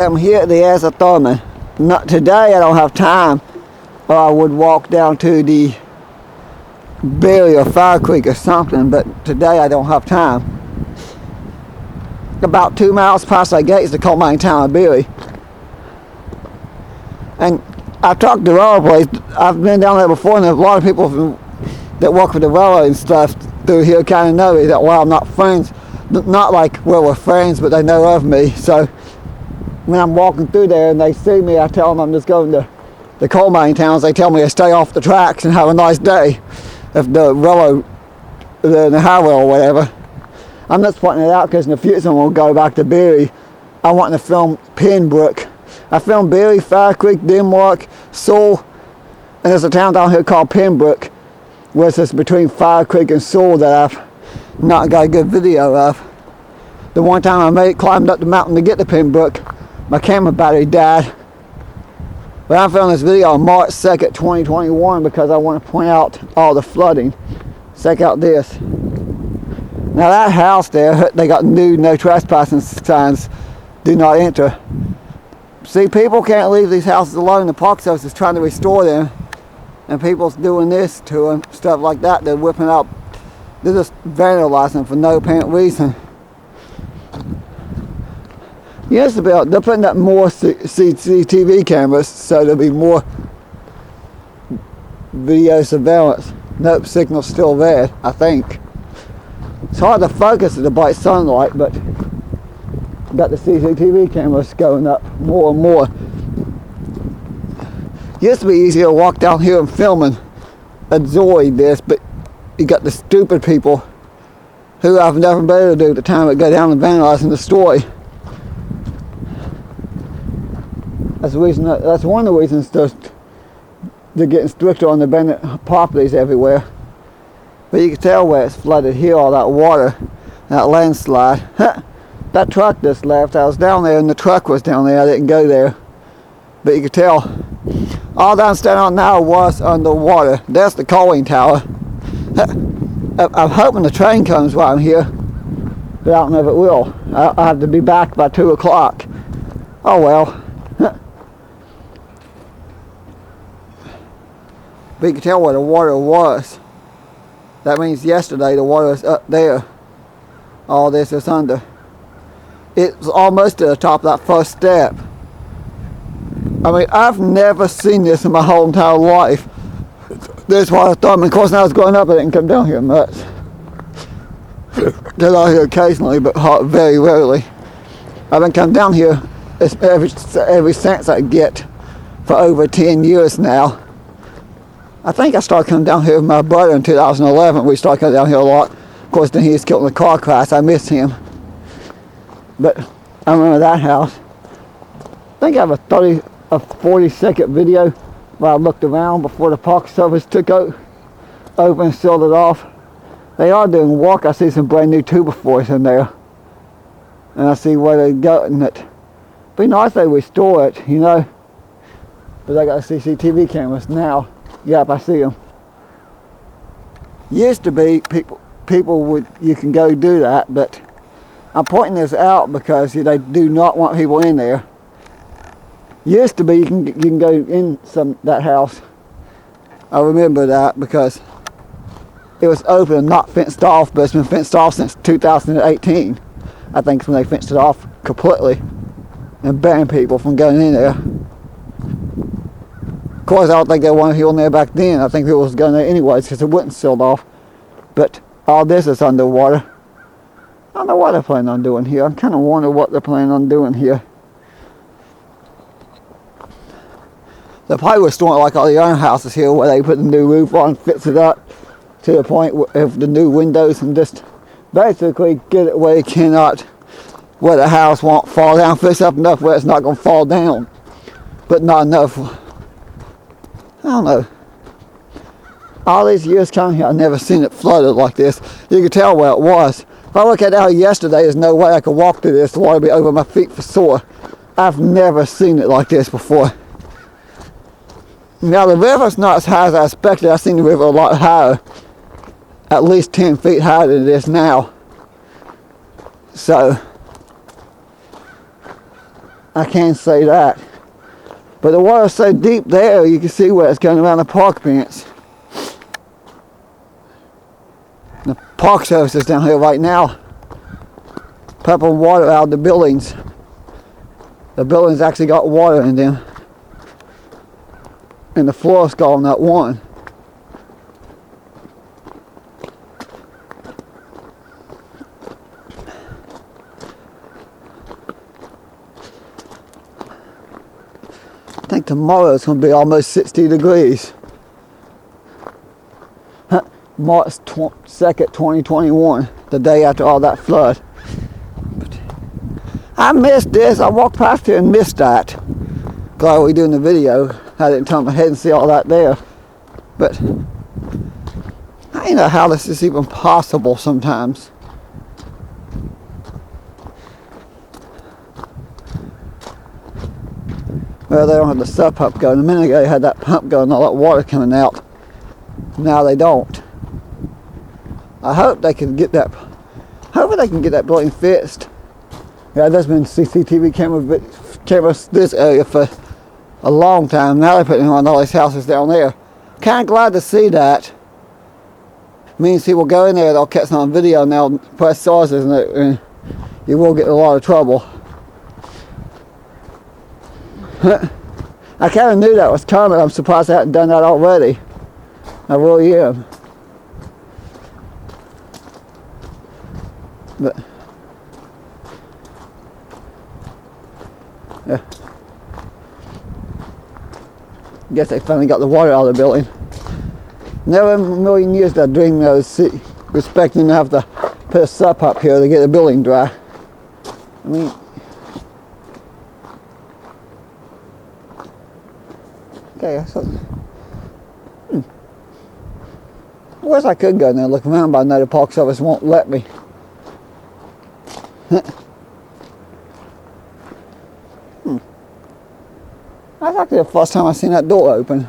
I'm here at the edge of Thurmond. Not today, I don't have time, or I would walk down to the Berry or Fire Creek or something, but today I don't have time. About 2 miles past our gates, the coal mining town of Berry. And I talked to the railroad place. I've been down there before, and there's a lot of people that work for the railroad and stuff through here kind of know me, that while I'm not friends, not like we're friends, but they know of me. So when I'm walking through there and they see me, I tell them I'm just going to the coal mining towns. They tell me to stay off the tracks and have a nice day. If the railroad, the highway or whatever. I'm just pointing it out because in the future we'll go back to Berry. I want to film Pembroke. I filmed Berry, Fire Creek, Denmark, Sewell, and there's a town down here called Pembroke, which is between Fire Creek and Sewell that I've not got a good video of. The one time I climbed up the mountain to get to Pembroke, my camera battery died. But I'm filming this video on March 2nd, 2021 because I want to point out all the flooding. Check out this. Now that house there, they got new no trespassing signs, do not enter. See, people can't leave these houses alone. The Park Service is trying to restore them, and people's doing this to them, stuff like that. They're whipping out, they're just vandalizing them for no apparent reason. Yes, they're putting up more CCTV cameras, so there'll be more video surveillance. Nope, signal's still there, I think. It's hard to focus in the bright sunlight, but got the CCTV cameras going up more and more. Used to be easier to walk down here and film and enjoy this, but you got the stupid people who I've never been able to do at the time that go down and vandalize and destroy. That's one of the reasons they're getting stricter on the abandoned properties everywhere. But you can tell where it's flooded here, all that water, that landslide. That truck just left. I was down there and the truck was down there. I didn't go there. But you can tell all that I'm standing on now was underwater. That's the coaling tower. I'm hoping the train comes while I'm here, but I don't know if it will. I'll have to be back by 2 o'clock. Oh well. But you can tell where the water was. That means yesterday the water was up there. All this is under. It's almost to the top of that first step. I mean, I've never seen this in my whole entire life. This water Thurmond. Of course, when I was growing up, I didn't come down here much. Get out here occasionally, but very rarely. I've been coming down here every chance I get for over 10 years now. I think I started coming down here with my brother in 2011. We started coming down here a lot. Of course, then he was killed in a car crash. I missed him. But I remember that house. I think I have a 40-second video where I looked around before the Park Service took over and sealed it off. They are doing work. I see some brand new 2x4s in there. And I see where they're gotten it. Be nice if they restore it, you know. But I got CCTV cameras now. Yep, I see them. Used to be people would, you can go do that, but I'm pointing this out because they do not want people in there. Used to be you can go in that house. I remember that because it was open and not fenced off, but it's been fenced off since 2018. I think it's when they fenced it off completely and banned people from going in there. Of course, I don't think they wanted people in there back then. I think people was going there anyways because it wasn't sealed off. But all this is underwater. I don't know what they're planning on doing here. I kind of wonder what they're planning on doing here. They probably restoring it like all the other houses here where they put the new roof on, fix it up to the point of the new windows and just basically get it where where the house won't fall down, fix up enough where it's not going to fall down. But not enough. I don't know. All these years coming here, I've never seen it flooded like this. You can tell where it was. If I look at it out yesterday, there's no way I could walk through this. The water would be over my feet for sore. I've never seen it like this before. Now the river's not as high as I expected. I've seen the river a lot higher. At least 10 feet higher than it is now. So, I can't say that. But the water's so deep there, you can see where it's going around the park bench. The Park Service is down here right now, pumping water out of the buildings. The buildings actually got water in them. And the floor's gone, not one. I think tomorrow it's going to be almost 60 degrees. March 2nd, 2021, the day after all that flood. But I missed this. I walked past here and missed that. Glad we doing the video. I didn't turn my head and see all that there. But I don't know how this is even possible sometimes. Well, they don't have the sub pump going. A minute ago they had that pump going, all that water coming out. Now they don't. I hope they can get that. Hopefully they can get that building fixed. Yeah, there's been CCTV cameras this area for a long time. Now they're putting them on all these houses down there. Kind of glad to see that. Means people go in there, they'll catch it on video, and they'll press charges, and you will get in a lot of trouble. I kind of knew that was coming. I'm surprised I hadn't done that already. I really am. But yeah, guess they finally got the water out of the building. Never in a million years did I dream I was expecting to have to put a sup up here to get the building dry. I mean, okay, so I wish I could go in there and look around, but I know the Park Service won't let me. That's actually the first time I've seen that door open.